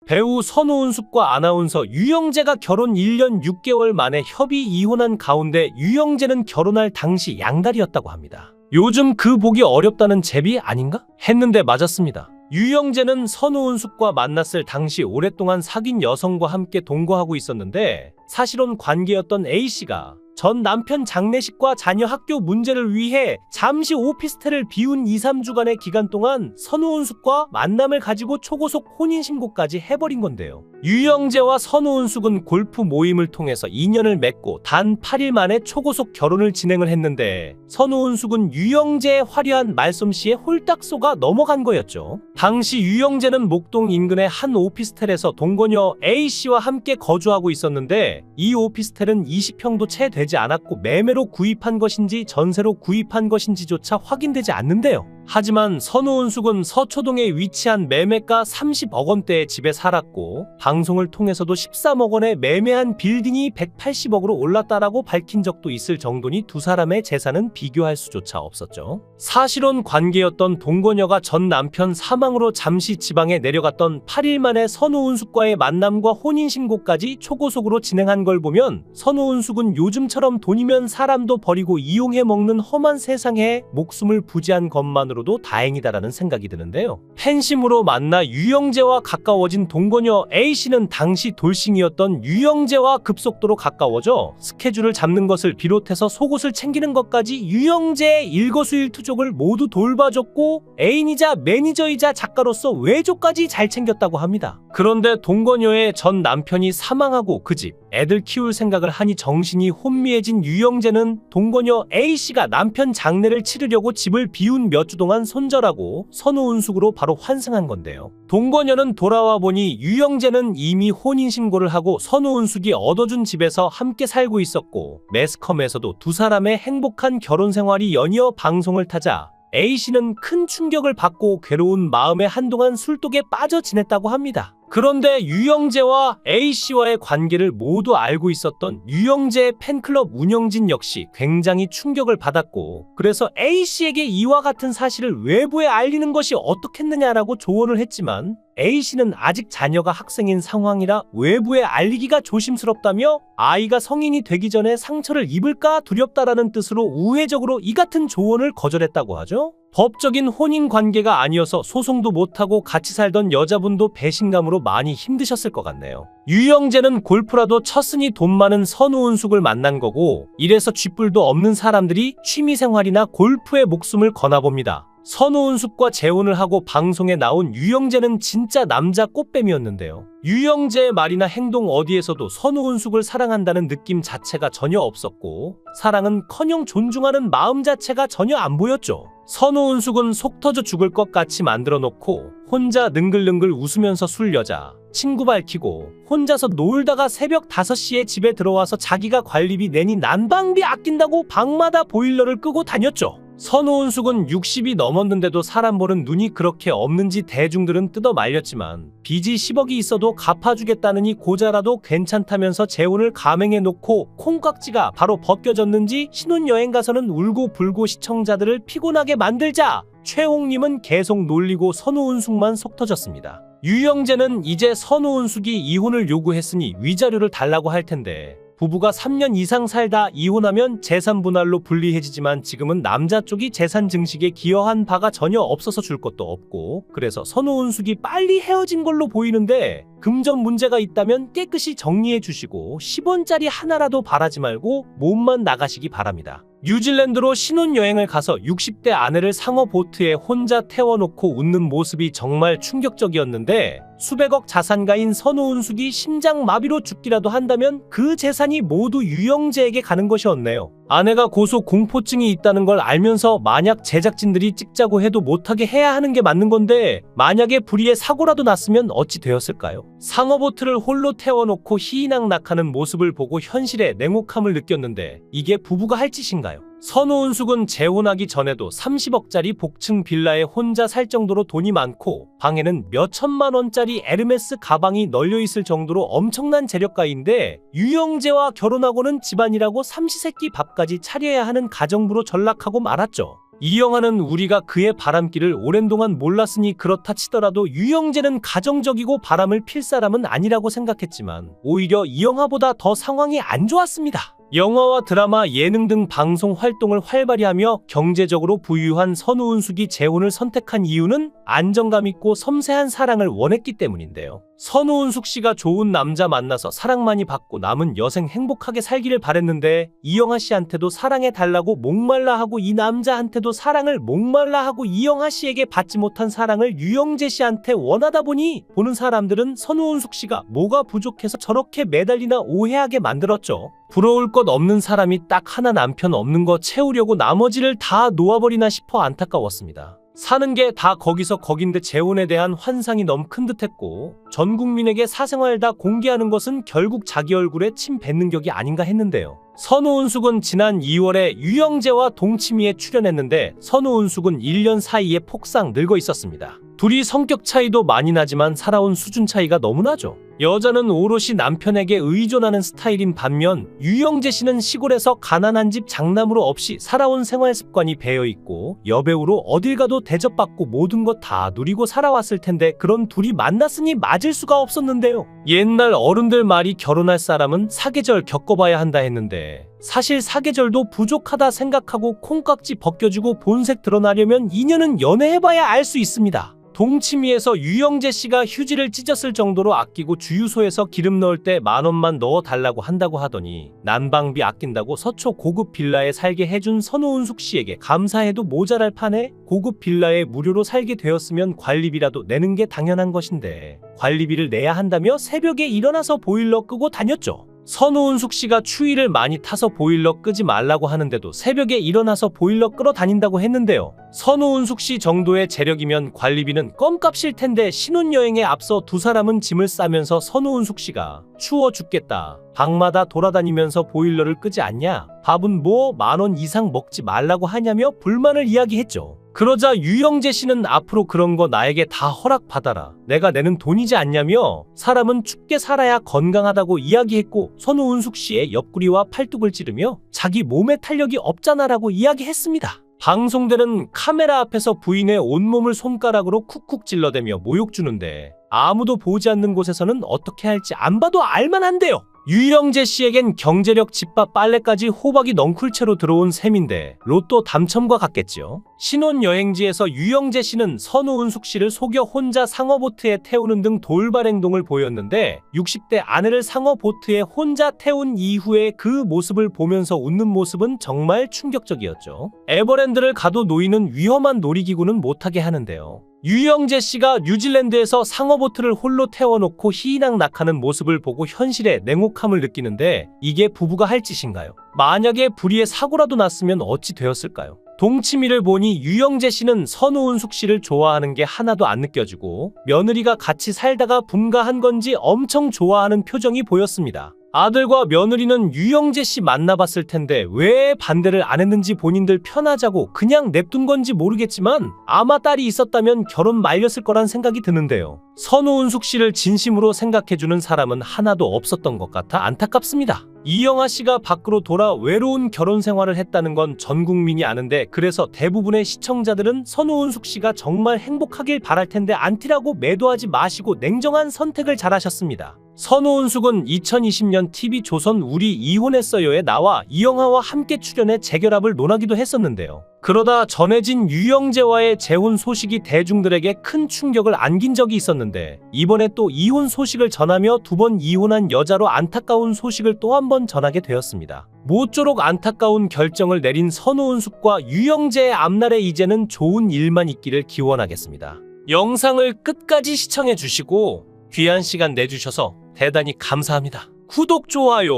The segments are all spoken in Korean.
배우 선우은숙과 아나운서 유영재가 결혼 1년 6개월 만에 협의 이혼한 가운데 유영재는 결혼할 당시 양다리였다고 합니다. 요즘 그 보기 어렵다는 제비 아닌가? 했는데 맞았습니다. 유영재는 선우은숙과 만났을 당시 오랫동안 사귄 여성과 함께 동거하고 있었는데 사실혼 관계였던 A씨가 전 남편 장례식과 자녀 학교 문제를 위해 잠시 오피스텔을 비운 2, 3주간의 기간 동안 선우은숙과 만남을 가지고 초고속 혼인신고까지 해버린 건데요. 유영재와 선우은숙은 골프 모임을 통해서 인연을 맺고 단 8일 만에 초고속 결혼을 진행을 했는데 선우은숙은 유영재의 화려한 말솜씨에 홀딱 속아 넘어간 거였죠. 당시 유영재는 목동 인근의 한 오피스텔에서 동거녀 A씨와 함께 거주하고 있었는데 이 오피스텔은 20평도 채 되지 않았고 매매로 구입한 것인지 전세로 구입한 것인지조차 확인되지 않는데요. 하지만 선우은숙은 서초동에 위치한 매매가 30억 원대의 집에 살았고 방송을 통해서도 13억 원에 매매한 빌딩이 180억으로 올랐다라고 밝힌 적도 있을 정도니 두 사람의 재산은 비교할 수조차 없었죠. 사실혼 관계였던 동거녀가 전 남편 사망으로 잠시 지방에 내려갔던 8일 만에 선우은숙과의 만남과 혼인신고까지 초고속으로 진행한 걸 보면 선우은숙은 요즘처럼 돈이면 사람도 버리고 이용해 먹는 험한 세상에 목숨을 부지한 것만으로 도 다행이다라는 생각이 드는데요. 팬심으로 만나 유영재와 가까워진 동거녀 A씨는 당시 돌싱이었던 유영재와 급속도로 가까워져 스케줄을 잡는 것을 비롯해서 속옷을 챙기는 것까지 유영재의 일거수일투족을 모두 돌봐줬고 애인이자 매니저이자 작가로서 외조까지 잘 챙겼다고 합니다. 그런데 동거녀의 전 남편이 사망하고 그 집, 애들 키울 생각을 하니 정신이 혼미해진 유영재는 동거녀 A씨가 남편 장례를 치르려고 집을 비운 몇 주 동안 손절하고 선우은숙으로 바로 환승한 건데요. 동거녀는 돌아와 보니 유영재는 이미 혼인신고를 하고 선우은숙이 얻어준 집에서 함께 살고 있었고 매스컴에서도 두 사람의 행복한 결혼 생활이 연이어 방송을 타자 A씨는 큰 충격을 받고 괴로운 마음에 한동안 술독에 빠져 지냈다고 합니다. 그런데 유영재와 A씨와의 관계를 모두 알고 있었던 유영재의 팬클럽 운영진 역시 굉장히 충격을 받았고 그래서 A씨에게 이와 같은 사실을 외부에 알리는 것이 어떻겠느냐라고 조언을 했지만 A씨는 아직 자녀가 학생인 상황이라 외부에 알리기가 조심스럽다며 아이가 성인이 되기 전에 상처를 입을까 두렵다라는 뜻으로 우회적으로 이 같은 조언을 거절했다고 하죠. 법적인 혼인 관계가 아니어서 소송도 못하고 같이 살던 여자분도 배신감으로 많이 힘드셨을 것 같네요. 유영재는 골프라도 쳤으니 돈 많은 선우은숙을 만난 거고 이래서 쥐뿔도 없는 사람들이 취미생활이나 골프에 목숨을 거나 봅니다. 선우은숙과 재혼을 하고 방송에 나온 유영재는 진짜 남자 꽃뱀이었는데요. 유영재의 말이나 행동 어디에서도 선우은숙을 사랑한다는 느낌 자체가 전혀 없었고 사랑은커녕 존중하는 마음 자체가 전혀 안 보였죠. 선우은숙은 속 터져 죽을 것 같이 만들어 놓고 혼자 능글능글 웃으면서 술 여자, 친구 밝히고 혼자서 놀다가 새벽 5시에 집에 들어와서 자기가 관리비 내니 난방비 아낀다고 방마다 보일러를 끄고 다녔죠. 선우은숙은 60이 넘었는데도 사람 보는 눈이 그렇게 없는지 대중들은 뜯어 말렸지만 빚이 10억이 있어도 갚아주겠다느니 고자라도 괜찮다면서 재혼을 감행해놓고 콩깍지가 바로 벗겨졌는지 신혼여행 가서는 울고 불고 시청자들을 피곤하게 만들자 최홍님은 계속 놀리고 선우은숙만 속 터졌습니다. 유영재는 이제 선우은숙이 이혼을 요구했으니 위자료를 달라고 할 텐데 부부가 3년 이상 살다 이혼하면 재산 분할로 불리해지지만 지금은 남자 쪽이 재산 증식에 기여한 바가 전혀 없어서 줄 것도 없고 그래서 선우은숙이 빨리 헤어진 걸로 보이는데 금전 문제가 있다면 깨끗이 정리해 주시고 10원짜리 하나라도 바라지 말고 몸만 나가시기 바랍니다. 뉴질랜드로 신혼여행을 가서 60대 아내를 상어 보트에 혼자 태워놓고 웃는 모습이 정말 충격적이었는데 수백억 자산가인 선우은숙이 심장마비로 죽기라도 한다면 그 재산이 모두 유영재에게 가는 것이었네요. 아내가 고소 공포증이 있다는 걸 알면서 만약 제작진들이 찍자고 해도 못하게 해야 하는 게 맞는 건데 만약에 불의의 사고라도 났으면 어찌 되었을까요? 상어보트를 홀로 태워놓고 희희낙낙하는 모습을 보고 현실의 냉혹함을 느꼈는데 이게 부부가 할 짓인가요? 선우은숙은 재혼하기 전에도 30억짜리 복층 빌라에 혼자 살 정도로 돈이 많고 방에는 몇 천만 원짜리 에르메스 가방이 널려있을 정도로 엄청난 재력가인데 유영재와 결혼하고는 집안이라고 삼시세끼 밥까지 차려야 하는 가정부로 전락하고 말았죠. 이영하는 우리가 그의 바람길을 오랜 동안 몰랐으니 그렇다 치더라도 유영재는 가정적이고 바람을 필 사람은 아니라고 생각했지만 오히려 이영하보다 더 상황이 안 좋았습니다. 영화와 드라마, 예능 등 방송 활동을 활발히 하며 경제적으로 부유한 선우은숙이 재혼을 선택한 이유는 안정감 있고 섬세한 사랑을 원했기 때문인데요. 선우은숙 씨가 좋은 남자 만나서 사랑 많이 받고 남은 여생 행복하게 살기를 바랬는데 이영하 씨한테도 사랑해 달라고 목말라 하고 이 남자한테도 사랑을 목말라 하고 이영하 씨에게 받지 못한 사랑을 유영재 씨한테 원하다 보니 보는 사람들은 선우은숙 씨가 뭐가 부족해서 저렇게 매달리나 오해하게 만들었죠. 부러울 것 없는 사람이 딱 하나 남편 없는 거 채우려고 나머지를 다 놓아버리나 싶어 안타까웠습니다. 사는 게 다 거기서 거긴데 재혼에 대한 환상이 너무 큰 듯했고 전 국민에게 사생활 다 공개하는 것은 결국 자기 얼굴에 침 뱉는 격이 아닌가 했는데요. 선우은숙은 지난 2월에 유영재와 동치미에 출연했는데 선우은숙은 1년 사이에 폭삭 늙어 있었습니다. 둘이 성격 차이도 많이 나지만 살아온 수준 차이가 너무 나죠. 여자는 오롯이 남편에게 의존하는 스타일인 반면 유영재 씨는 시골에서 가난한 집 장남으로 없이 살아온 생활 습관이 배어있고 여배우로 어딜 가도 대접받고 모든 것 다 누리고 살아왔을 텐데 그런 둘이 만났으니 맞을 수가 없었는데요. 옛날 어른들 말이 결혼할 사람은 사계절 겪어봐야 한다 했는데 사실 사계절도 부족하다 생각하고 콩깍지 벗겨주고 본색 드러나려면 2년은 연애해봐야 알 수 있습니다. 동치미에서 유영재 씨가 휴지를 찢었을 정도로 아끼고 주유소에서 기름 넣을 때 10,000원만 넣어달라고 한다고 하더니 난방비 아낀다고 서초 고급 빌라에 살게 해준 선우은숙 씨에게 감사해도 모자랄 판에 고급 빌라에 무료로 살게 되었으면 관리비라도 내는 게 당연한 것인데 관리비를 내야 한다며 새벽에 일어나서 보일러 끄고 다녔죠. 선우은숙 씨가 추위를 많이 타서 보일러 끄지 말라고 하는데도 새벽에 일어나서 보일러 끄러 다닌다고 했는데요. 선우은숙 씨 정도의 재력이면 관리비는 껌값일 텐데 신혼여행에 앞서 두 사람은 짐을 싸면서 선우은숙 씨가 추워 죽겠다. 방마다 돌아다니면서 보일러를 끄지 않냐? 밥은 뭐 10,000원 이상 먹지 말라고 하냐며 불만을 이야기했죠. 그러자 유영재 씨는 앞으로 그런 거 나에게 다 허락받아라. 내가 내는 돈이지 않냐며 사람은 춥게 살아야 건강하다고 이야기했고 선우은숙 씨의 옆구리와 팔뚝을 찌르며 자기 몸에 탄력이 없잖아라고 이야기했습니다. 방송되는 카메라 앞에서 부인의 온몸을 손가락으로 쿡쿡 찔러대며 모욕 주는데 아무도 보지 않는 곳에서는 어떻게 할지 안 봐도 알만한데요. 유영재 씨에겐 경제력, 집밥, 빨래까지 호박이 넝쿨채로 들어온 셈인데 로또 당첨과 같겠지요. 신혼여행지에서 유영재 씨는 선우은숙 씨를 속여 혼자 상어보트에 태우는 등 돌발 행동을 보였는데 60대 아내를 상어보트에 혼자 태운 이후에 그 모습을 보면서 웃는 모습은 정말 충격적이었죠. 에버랜드를 가도 노인은 위험한 놀이기구는 못하게 하는데요. 유영재 씨가 뉴질랜드에서 상어보트를 홀로 태워놓고 희희낙 낙하는 모습을 보고 현실의 냉혹함을 느끼는데 이게 부부가 할 짓인가요? 만약에 불의의 사고라도 났으면 어찌 되었을까요? 동치미를 보니 유영재 씨는 선우은숙 씨를 좋아하는 게 하나도 안 느껴지고 며느리가 같이 살다가 분가한 건지 엄청 좋아하는 표정이 보였습니다. 아들과 며느리는 유영재 씨 만나봤을 텐데 왜 반대를 안 했는지 본인들 편하자고 그냥 냅둔 건지 모르겠지만 아마 딸이 있었다면 결혼 말렸을 거란 생각이 드는데요. 선우은숙 씨를 진심으로 생각해주는 사람은 하나도 없었던 것 같아 안타깝습니다. 이영하 씨가 밖으로 돌아 외로운 결혼 생활을 했다는 건 전 국민이 아는데 그래서 대부분의 시청자들은 선우은숙 씨가 정말 행복하길 바랄 텐데 안티라고 매도하지 마시고 냉정한 선택을 잘하셨습니다. 선우은숙은 2020년 TV조선 우리 이혼했어요에 나와 이영하와 함께 출연해 재결합을 논하기도 했었는데요. 그러다 전해진 유영재와의 재혼 소식이 대중들에게 큰 충격을 안긴 적이 있었는데 이번에 또 이혼 소식을 전하며 2번 이혼한 여자로 안타까운 소식을 또 한 번 전하게 되었습니다. 모쪼록 안타까운 결정을 내린 선우은숙과 유영재의 앞날에 이제는 좋은 일만 있기를 기원하겠습니다. 영상을 끝까지 시청해 주시고 귀한 시간 내주셔서 대단히 감사합니다. 구독, 좋아요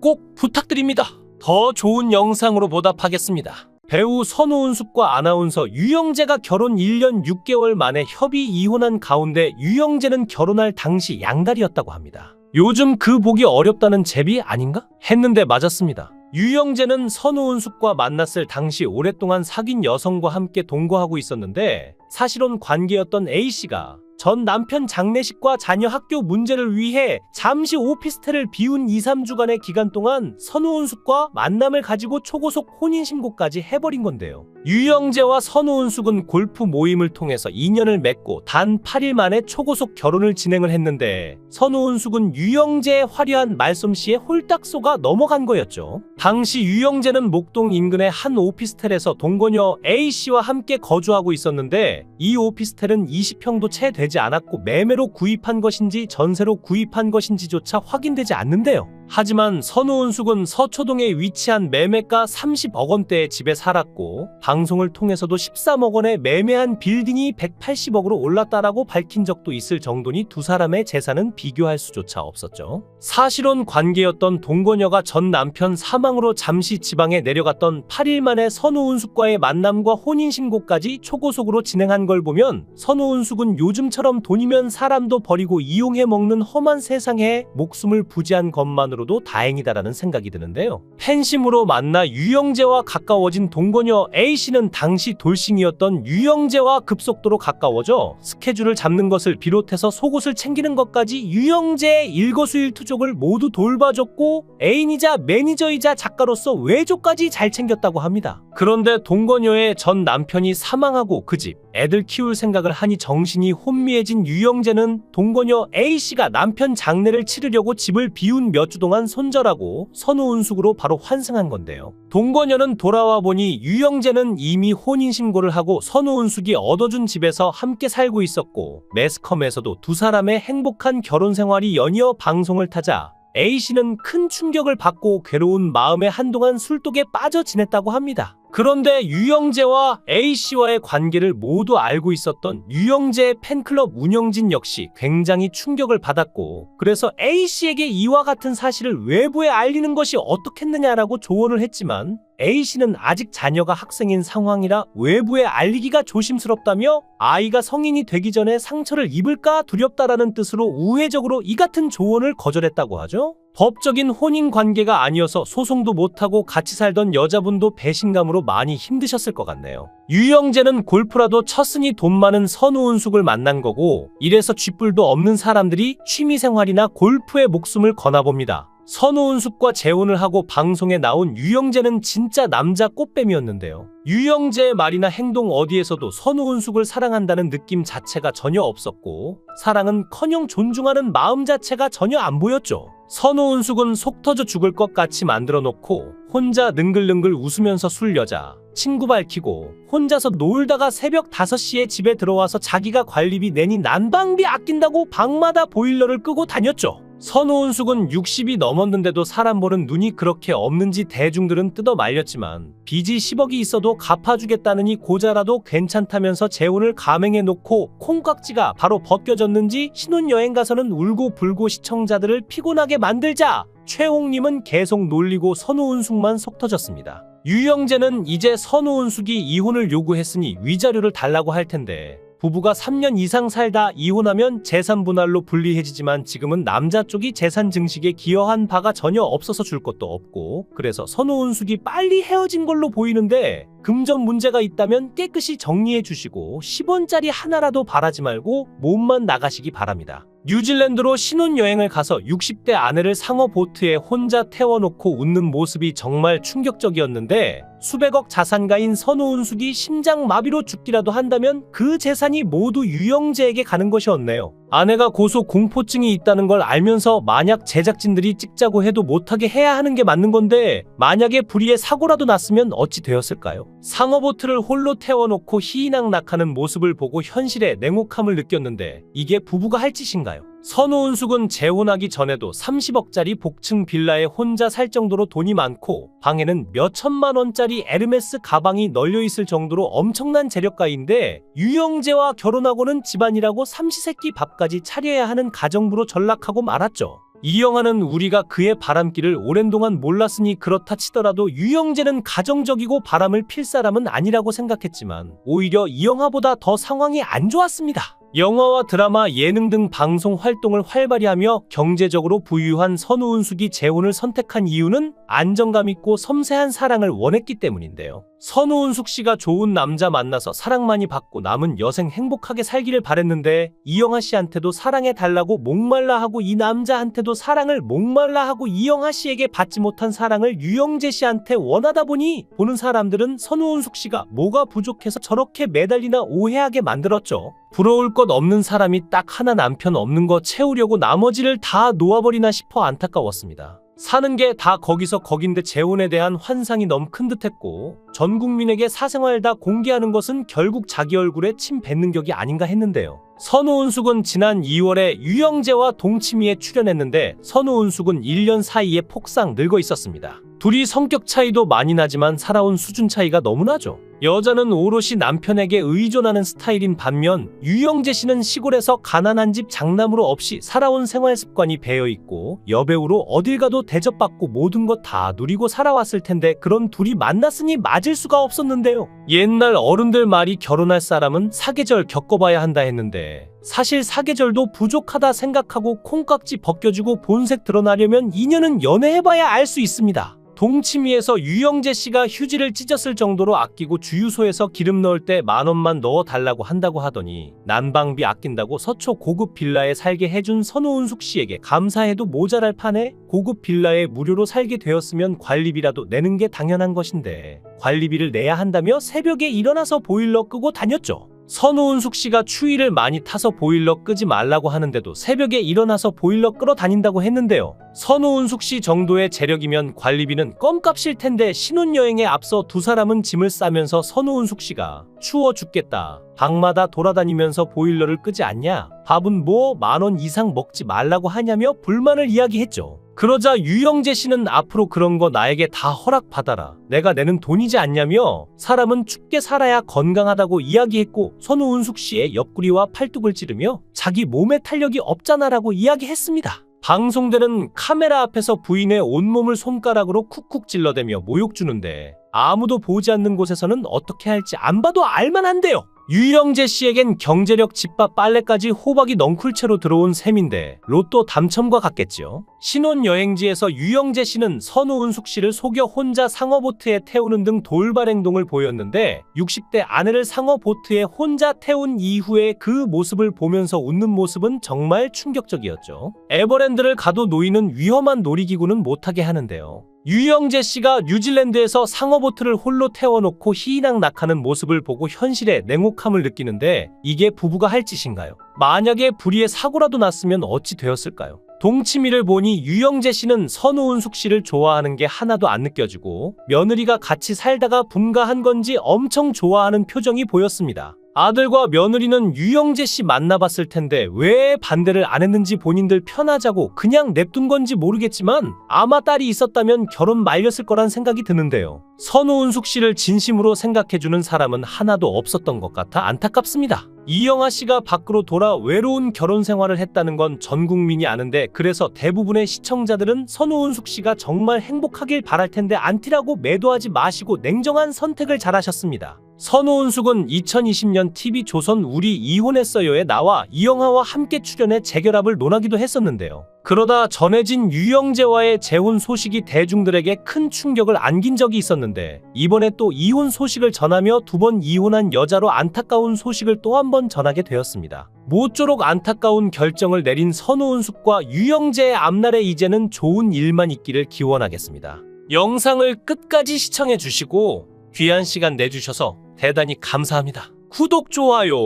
꼭 부탁드립니다. 더 좋은 영상으로 보답하겠습니다. 배우 선우은숙과 아나운서 유영재가 결혼 1년 6개월 만에 협의 이혼한 가운데 유영재는 결혼할 당시 양다리였다고 합니다. 요즘 그 보기 어렵다는 제비 아닌가? 했는데 맞았습니다. 유영재는 선우은숙과 만났을 당시 오랫동안 사귄 여성과 함께 동거하고 있었는데 사실혼 관계였던 A씨가 전 남편 장례식과 자녀 학교 문제를 위해 잠시 오피스텔을 비운 2, 3주간의 기간 동안 선우은숙과 만남을 가지고 초고속 혼인신고까지 해버린 건데요. 유영재와 선우은숙은 골프 모임을 통해서 인연을 맺고 단 8일 만에 초고속 결혼을 진행을 했는데 선우은숙은 유영재의 화려한 말솜씨에 홀딱 속아 넘어간 거였죠. 당시 유영재는 목동 인근의 한 오피스텔에서 동거녀 A씨와 함께 거주하고 있었는데 이 오피스텔은 20평도 채 되지 않았고 매매로 구입한 것인지 전세로 구입한 것인지조차 확인되지 않는데요. 하지만 선우은숙은 서초동에 위치한 매매가 30억 원대의 집에 살았고 방송을 통해서도 13억 원에 매매한 빌딩이 180억으로 올랐다라고 밝힌 적도 있을 정도니 두 사람의 재산은 비교할 수조차 없었죠. 사실혼 관계였던 동거녀가 전 남편 사망으로 잠시 지방에 내려갔던 8일 만에 선우은숙과의 만남과 혼인신고까지 초고속으로 진행한 걸 보면 선우은숙은 요즘처럼 돈이면 사람도 버리고 이용해 먹는 험한 세상에 목숨을 부지한 것만으로 도 다행이다라는 생각이 드는데요. 팬심으로 만나 유영재와 가까워진 동거녀 A씨는 당시 돌싱이었던 유영재와 급속도로 가까워져 스케줄을 잡는 것을 비롯해서 속옷을 챙기는 것까지 유영재의 일거수일투족을 모두 돌봐줬고 애인이자 매니저이자 작가로서 외조까지 잘 챙겼다고 합니다. 그런데 동거녀의 전 남편이 사망하고 그 집, 애들 키울 생각을 하니 정신이 혼미해진 유영재는 동거녀 A씨가 남편 장례를 치르려고 집을 비운 몇 주 동안 손절하고 선우은숙으로 바로 환승한 건데요. 동거녀는 돌아와 보니 유영재는 이미 혼인신고를 하고 선우은숙이 얻어준 집에서 함께 살고 있었고 매스컴에서도 두 사람의 행복한 결혼 생활이 연이어 방송을 타자 A씨는 큰 충격을 받고 괴로운 마음에 한동안 술독에 빠져 지냈다고 합니다. 그런데 유영재와 A씨와의 관계를 모두 알고 있었던 유영재의 팬클럽 운영진 역시 굉장히 충격을 받았고 그래서 A씨에게 이와 같은 사실을 외부에 알리는 것이 어떻겠느냐라고 조언을 했지만 A씨는 아직 자녀가 학생인 상황이라 외부에 알리기가 조심스럽다며 아이가 성인이 되기 전에 상처를 입을까 두렵다라는 뜻으로 우회적으로 이 같은 조언을 거절했다고 하죠. 법적인 혼인 관계가 아니어서 소송도 못하고 같이 살던 여자분도 배신감으로 많이 힘드셨을 것 같네요. 유영재는 골프라도 쳤으니 돈 많은 선우은숙을 만난 거고 이래서 쥐뿔도 없는 사람들이 취미생활이나 골프에 목숨을 거나 봅니다. 선우은숙과 재혼을 하고 방송에 나온 유영재는 진짜 남자 꽃뱀이었는데요. 유영재의 말이나 행동 어디에서도 선우은숙을 사랑한다는 느낌 자체가 전혀 없었고 사랑은커녕 존중하는 마음 자체가 전혀 안 보였죠. 선우은숙은 속 터져 죽을 것 같이 만들어 놓고 혼자 능글능글 웃으면서 술 여자, 친구 밝히고 혼자서 놀다가 새벽 5시에 집에 들어와서 자기가 관리비 내니 난방비 아낀다고 방마다 보일러를 끄고 다녔죠. 선우은숙은 60이 넘었는데도 사람 보는 눈이 그렇게 없는지 대중들은 뜯어 말렸지만 빚이 10억이 있어도 갚아주겠다느니 고자라도 괜찮다면서 재혼을 감행해놓고 콩깍지가 바로 벗겨졌는지 신혼여행 가서는 울고 불고 시청자들을 피곤하게 만들자 최홍님은 계속 놀리고 선우은숙만 속 터졌습니다. 유영재는 이제 선우은숙이 이혼을 요구했으니 위자료를 달라고 할 텐데 부부가 3년 이상 살다 이혼하면 재산 분할로 분리해지지만 지금은 남자 쪽이 재산 증식에 기여한 바가 전혀 없어서 줄 것도 없고 그래서 선우은숙이 빨리 헤어진 걸로 보이는데 금전 문제가 있다면 깨끗이 정리해 주시고 10원짜리 하나라도 바라지 말고 몸만 나가시기 바랍니다. 뉴질랜드로 신혼여행을 가서 60대 아내를 상어 보트에 혼자 태워놓고 웃는 모습이 정말 충격적이었는데 수백억 자산가인 선우은숙이 심장마비로 죽기라도 한다면 그 재산이 모두 유영재에게 가는 것이었네요. 아내가 고소 공포증이 있다는 걸 알면서 만약 제작진들이 찍자고 해도 못하게 해야 하는 게 맞는 건데 만약에 불의의 사고라도 났으면 어찌 되었을까요? 상어보트를 홀로 태워놓고 희희낙낙하는 모습을 보고 현실의 냉혹함을 느꼈는데 이게 부부가 할 짓인가요? 선우은숙은 재혼하기 전에도 30억짜리 복층 빌라에 혼자 살 정도로 돈이 많고 방에는 몇 천만 원짜리 에르메스 가방이 널려있을 정도로 엄청난 재력가인데 유영재와 결혼하고는 집안이라고 삼시세끼 밥까지 차려야 하는 가정부로 전락하고 말았죠. 이 영화는 우리가 그의 바람길을 오랜 동안 몰랐으니 그렇다 치더라도 유영재는 가정적이고 바람을 필 사람은 아니라고 생각했지만 오히려 이 영화보다 더 상황이 안 좋았습니다. 영화와 드라마, 예능 등 방송 활동을 활발히 하며 경제적으로 부유한 선우은숙이 재혼을 선택한 이유는 안정감 있고 섬세한 사랑을 원했기 때문인데요. 선우은숙 씨가 좋은 남자 만나서 사랑 많이 받고 남은 여생 행복하게 살기를 바랬는데 이영하 씨한테도 사랑해 달라고 목말라 하고 이 남자한테도 사랑을 목말라 하고 이영하 씨에게 받지 못한 사랑을 유영재 씨한테 원하다 보니 보는 사람들은 선우은숙 씨가 뭐가 부족해서 저렇게 매달리나 오해하게 만들었죠. 부러울 것 없는 사람이 딱 하나 남편 없는 거 채우려고 나머지를 다 놓아버리나 싶어 안타까웠습니다. 사는 게 다 거기서 거긴데 재혼에 대한 환상이 너무 큰 듯했고 전 국민에게 사생활 다 공개하는 것은 결국 자기 얼굴에 침 뱉는 격이 아닌가 했는데요. 선우은숙은 지난 2월에 유영재와 동치미에 출연했는데 선우은숙은 1년 사이에 폭삭 늙어 있었습니다. 둘이 성격 차이도 많이 나지만 살아온 수준 차이가 너무 나죠. 여자는 오롯이 남편에게 의존하는 스타일인 반면 유영재 씨는 시골에서 가난한 집 장남으로 없이 살아온 생활 습관이 배어있고 여배우로 어딜 가도 대접받고 모든 것 다 누리고 살아왔을 텐데 그런 둘이 만났으니 맞을 수가 없었는데요. 옛날 어른들 말이 결혼할 사람은 사계절 겪어봐야 한다 했는데 사실 사계절도 부족하다 생각하고 콩깍지 벗겨주고 본색 드러나려면 2년은 연애해봐야 알 수 있습니다. 동치미에서 유영재 씨가 휴지를 찢었을 정도로 아끼고 주유소에서 기름 넣을 때 10,000원만 넣어달라고 한다고 하더니 난방비 아낀다고 서초 고급 빌라에 살게 해준 선우은숙 씨에게 감사해도 모자랄 판에 고급 빌라에 무료로 살게 되었으면 관리비라도 내는 게 당연한 것인데 관리비를 내야 한다며 새벽에 일어나서 보일러 끄고 다녔죠. 선우은숙 씨가 추위를 많이 타서 보일러 끄지 말라고 하는데도 새벽에 일어나서 보일러 끄러 다닌다고 했는데요. 선우은숙 씨 정도의 재력이면 관리비는 껌값일 텐데 신혼여행에 앞서 두 사람은 짐을 싸면서 선우은숙 씨가 추워 죽겠다. 방마다 돌아다니면서 보일러를 끄지 않냐? 밥은 뭐 10,000원 이상 먹지 말라고 하냐며 불만을 이야기했죠. 그러자 유영재 씨는 앞으로 그런 거 나에게 다 허락받아라. 내가 내는 돈이지 않냐며 사람은 춥게 살아야 건강하다고 이야기했고 선우은숙 씨의 옆구리와 팔뚝을 찌르며 자기 몸에 탄력이 없잖아라고 이야기했습니다. 방송되는 카메라 앞에서 부인의 온몸을 손가락으로 쿡쿡 찔러대며 모욕 주는데 아무도 보지 않는 곳에서는 어떻게 할지 안 봐도 알만한데요. 유영재 씨에겐 경제력, 집밥, 빨래까지 호박이 넝쿨채로 들어온 셈인데 로또 당첨과 같겠지요. 신혼여행지에서 유영재 씨는 선우은숙 씨를 속여 혼자 상어보트에 태우는 등 돌발 행동을 보였는데 60대 아내를 상어보트에 혼자 태운 이후에 그 모습을 보면서 웃는 모습은 정말 충격적이었죠. 에버랜드를 가도 노인은 위험한 놀이기구는 못하게 하는데요. 유영재 씨가 뉴질랜드에서 상어보트를 홀로 태워놓고 희희낙 낙하는 모습을 보고 현실의 냉혹함을 느끼는데 이게 부부가 할 짓인가요? 만약에 불의의 사고라도 났으면 어찌 되었을까요? 동치미를 보니 유영재 씨는 선우은숙 씨를 좋아하는 게 하나도 안 느껴지고 며느리가 같이 살다가 분가한 건지 엄청 좋아하는 표정이 보였습니다. 아들과 며느리는 유영재 씨 만나봤을 텐데 왜 반대를 안 했는지 본인들 편하자고 그냥 냅둔 건지 모르겠지만 아마 딸이 있었다면 결혼 말렸을 거란 생각이 드는데요. 선우은숙 씨를 진심으로 생각해주는 사람은 하나도 없었던 것 같아 안타깝습니다. 이영하 씨가 밖으로 돌아 외로운 결혼 생활을 했다는 건 전 국민이 아는데 그래서 대부분의 시청자들은 선우은숙 씨가 정말 행복하길 바랄 텐데 안티라고 매도하지 마시고 냉정한 선택을 잘하셨습니다. 선우은숙은 2020년 TV조선 우리 이혼했어요에 나와 이영하와 함께 출연해 재결합을 논하기도 했었는데요. 그러다 전해진 유영재와의 재혼 소식이 대중들에게 큰 충격을 안긴 적이 있었는데 이번에 또 이혼 소식을 전하며 2번 이혼한 여자로 안타까운 소식을 또 한 번 전하게 되었습니다. 모쪼록 안타까운 결정을 내린 선우은숙과 유영재의 앞날에 이제는 좋은 일만 있기를 기원하겠습니다. 영상을 끝까지 시청해 주시고 귀한 시간 내주셔서 대단히 감사합니다. 구독, 좋아요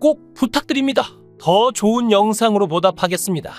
꼭 부탁드립니다. 더 좋은 영상으로 보답하겠습니다.